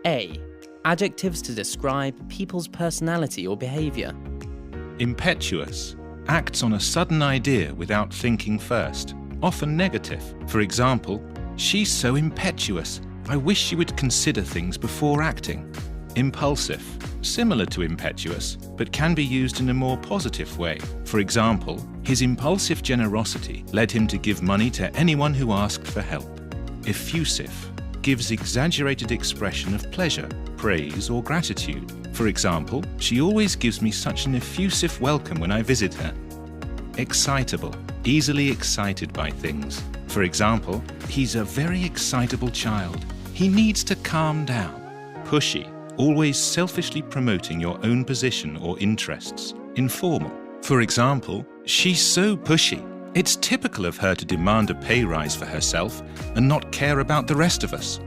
A. Adjectives to describe people's personality or behaviour. Impetuous. Acts on a sudden idea without thinking first. Often negative. For example, she's so impetuous. I wish she would consider things before acting. Impulsive. Similar to impetuous, but can be used in a more positive way. For example, his impulsive generosity led him to give money to anyone who asked for help. Effusive. Gives exaggerated expression of pleasure, praise, or gratitude. For example, she always gives me such an effusive welcome when I visit her. Excitable. Easily excited by things. For example, he's a very excitable child. He needs to calm down. Pushy. Always selfishly promoting your own position or interests. Informal. For example, she's so pushy. It's typical of her to demand a pay rise for herself and not care about the rest of us.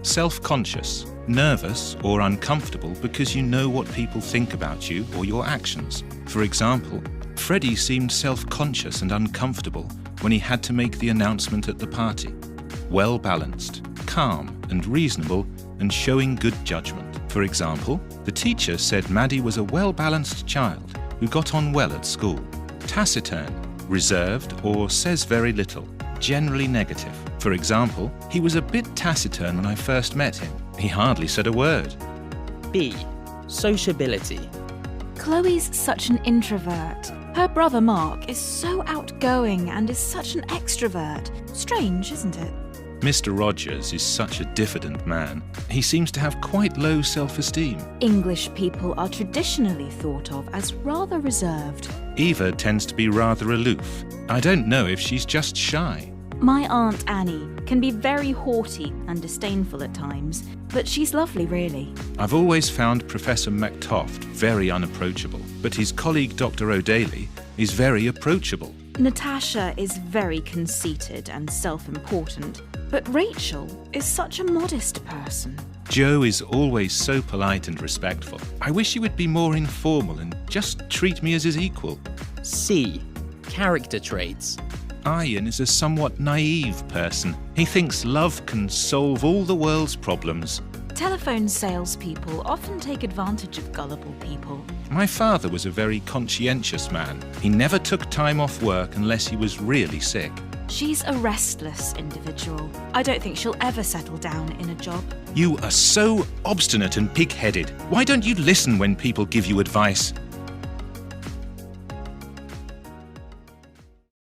Self-conscious. Nervous or uncomfortable because you know what people think about you or your actions. For example, Freddie seemed self-conscious and uncomfortable when he had to make the announcement at the party. Well-balanced, calm and reasonable, and showing good judgment. For example, the teacher said Maddie was a well-balanced child who got on well at school. Taciturn, reserved or says very little, generally negative. For example, he was a bit taciturn when I first met him. He hardly said a word. B. Sociability. Chloe's such an introvert. Her brother Mark is so outgoing and is such an extrovert. Strange, isn't it? Mr. Rogers is such a diffident man. He seems to have quite low self-esteem. English people are traditionally thought of as rather reserved. Eva tends to be rather aloof. I don't know if she's just shy. My Aunt Annie can be very haughty and disdainful at times, but she's lovely, really. I've always found Professor MacToft very unapproachable, but his colleague Dr. O'Daly is very approachable. Natasha is very conceited and self-important, but Rachel is such a modest person. Joe is always so polite and respectful. I wish he would be more informal and just treat me as his equal. C. Character traits. Ian is a somewhat naive person. He thinks love can solve all the world's problems. Telephone salespeople often take advantage of gullible people. My father was a very conscientious man. He never took time off work unless he was really sick. She's a restless individual. I don't think she'll ever settle down in a job. You are so obstinate and pig-headed. Why don't you listen when people give you advice?